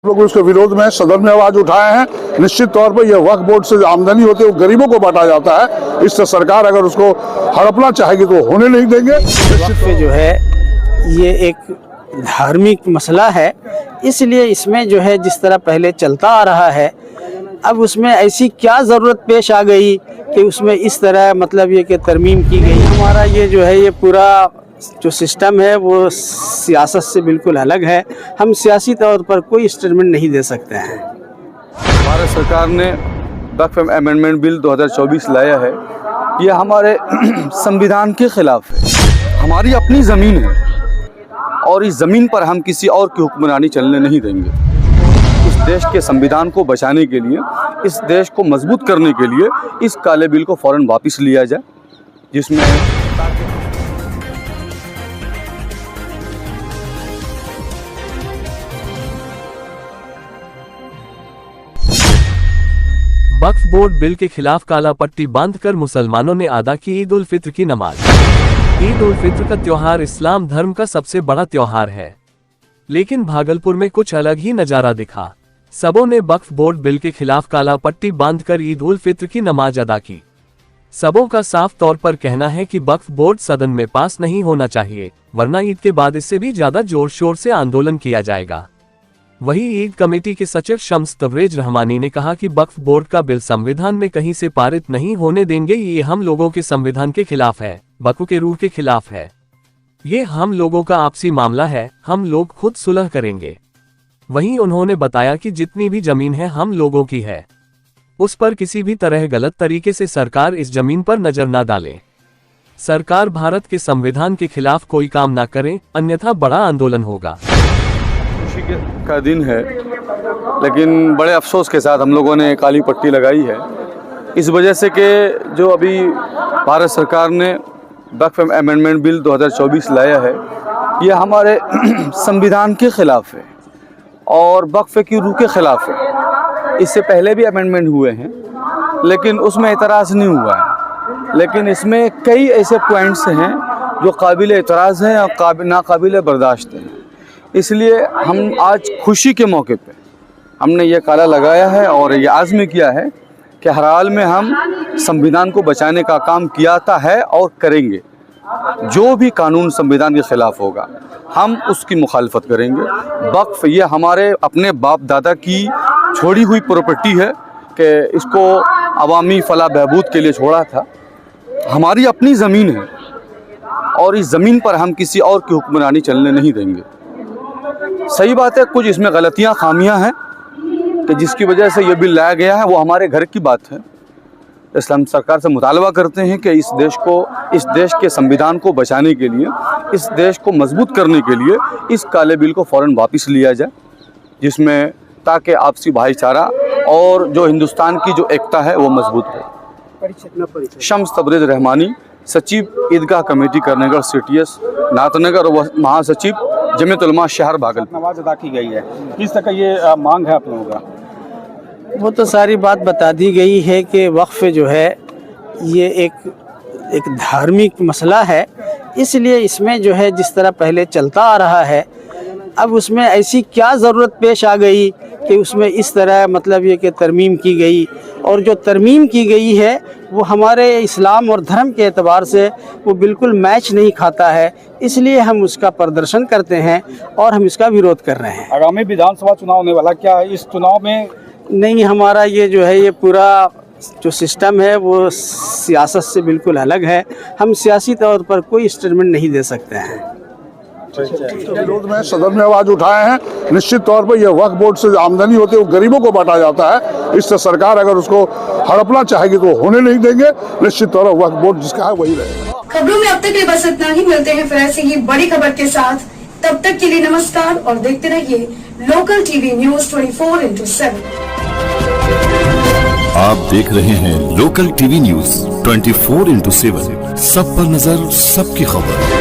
लोग इसके विरोध में सदन में आवाज उठाए हैं। निश्चित तौर पर यह वक्फ बोर्ड से जो आमदनी होती है वो गरीबों को बांटा जाता है। इससे सरकार अगर उसको हड़पना चाहेगी तो होने नहीं देंगे। वक्फ जो है ये एक धार्मिक मसला है, इसलिए इसमें जो है जिस तरह पहले चलता आ रहा है, अब उसमें ऐसी क्या ज़रूरत पेश आ गई कि उसमें इस तरह मतलब ये कि तरमीम की गई। हमारा ये जो है ये पूरा जो सिस्टम है वो सियासत से बिल्कुल अलग है। हम सियासी तौर पर कोई स्टेटमेंट नहीं दे सकते हैं। भारत सरकार ने वक्फ अमेंडमेंट बिल 2024 लाया है। यह हमारे संविधान के खिलाफ है। हमारी अपनी ज़मीन है और इस ज़मीन पर हम किसी और की हुक्मरानी चलने नहीं देंगे। इस देश के संविधान को बचाने के लिए, इस देश को मजबूत करने के लिए इस काले बिल को फ़ौरन वापस लिया जाए, जिसमें वक्फ बोर्ड बिल के खिलाफ काला पट्टी बांधकर मुसलमानों ने अदा की ईद उल फित्र की नमाज। ईद उल फित्र का त्योहार इस्लाम धर्म का सबसे बड़ा त्योहार है, लेकिन भागलपुर में कुछ अलग ही नजारा दिखा। सबों ने वक्फ बोर्ड बिल के खिलाफ काला पट्टी बांधकर ईद उल फित्र की नमाज अदा की। सबों का साफ तौर पर कहना है कि वक्फ बोर्ड सदन में पास नहीं होना चाहिए, वरना ईद के बाद इससे भी ज्यादा जोर शोर से आंदोलन किया जाएगा। वहीं ईद कमेटी के सचिव शम्स तबरेज रहमानी ने कहा कि वक्फ बोर्ड का बिल संविधान में कहीं से पारित नहीं होने देंगे। ये हम लोगों के संविधान के खिलाफ है, वक्फ के रूह के खिलाफ है। ये हम लोगों का आपसी मामला है, हम लोग खुद सुलह करेंगे। वहीं उन्होंने बताया कि जितनी भी जमीन है हम लोगों की है, उस पर किसी भी तरह गलत तरीके से सरकार इस जमीन पर नजर न डाले। सरकार भारत के संविधान के खिलाफ कोई काम ना करे, अन्यथा बड़ा आंदोलन होगा। खुशी का दिन है, लेकिन बड़े अफसोस के साथ हम लोगों ने काली पट्टी लगाई है, इस वजह से कि जो अभी भारत सरकार ने वक्फ अमेंडमेंट बिल 2024 लाया है, यह हमारे संविधान के खिलाफ है और वक्फ की रूह के खिलाफ है। इससे पहले भी अमेंडमेंट हुए हैं, लेकिन उसमें एतराज़ नहीं हुआ है। लेकिन इसमें कई ऐसे पॉइंट्स हैं जो काबिल एतराज़ हैं और नाकाबिल बर्दाश्त हैं। इसलिए हम आज खुशी के मौके पे हमने ये काला लगाया है और ये आज़म किया है कि हर हाल में हम संविधान को बचाने का काम किया है और करेंगे। जो भी कानून संविधान के ख़िलाफ़ होगा हम उसकी मुखालफत करेंगे। वक्फ ये हमारे अपने बाप दादा की छोड़ी हुई प्रॉपर्टी है कि इसको अवामी फलाह बहबूद के लिए छोड़ा था। हमारी अपनी ज़मीन है और इस ज़मीन पर हम किसी और की हुक्मरानी चलने नहीं देंगे। सही बात है, कुछ इसमें गलतियां खामियां हैं कि जिसकी वजह से ये बिल लाया गया है, वो हमारे घर की बात है। इसलिए हम सरकार से मुतालबा करते हैं कि इस देश के संविधान को बचाने के लिए, इस देश को मजबूत करने के लिए इस काले बिल को फ़ौरन वापस लिया जाए, जिसमें ताकि आपसी भाईचारा और जो हिंदुस्तान की जो एकता है वो मजबूत रहे। शम्स तबरेज रहमानी, सचिव ईदगाह कमेटी करनेगढ़ CTS नाथनगर और महासचिव जमीयत उलमा शहर भागलपुर। नमाज अदा की गई है, किस तरह का ये मांग है आप लोगों का? वो तो सारी बात बता दी गई है कि वक्फ जो है ये एक धार्मिक मसला है, इसलिए इसमें जो है जिस तरह पहले चलता आ रहा है, अब उसमें ऐसी क्या ज़रूरत पेश आ गई कि उसमें इस तरह मतलब ये कि तरमीम की गई। और जो तरमीम की गई है वो हमारे इस्लाम और धर्म के एतबार से वो बिल्कुल मैच नहीं खाता है, इसलिए हम उसका प्रदर्शन करते हैं और हम इसका विरोध कर रहे हैं। आगामी विधानसभा चुनाव होने वाला, क्या है इस चुनाव में? नहीं, हमारा ये जो है ये पूरा जो सिस्टम है वो सियासत से बिल्कुल अलग है। हम सियासी तौर पर कोई स्टेटमेंट नहीं दे सकते हैं। विरोध में सदन में आवाज उठाए हैं। निश्चित तौर पर यह वक्फ बोर्ड से जो आमदनी होती है वो गरीबों को बांटा जाता है। इससे सरकार अगर उसको हड़पना चाहेगी तो होने नहीं देंगे। निश्चित तौर पर वक्फ बोर्ड जिसका है वही रहेगा। खबरों में अब तक के बस इतना ही। मिलते हैं फिर ऐसी ही बड़ी खबर के साथ। तब तक के लिए नमस्कार और देखते रहिए लोकल टीवी न्यूज 24/7। आप देख रहे हैं लोकल टीवी न्यूज 24/7। सब पर नजर, सबकी खबर।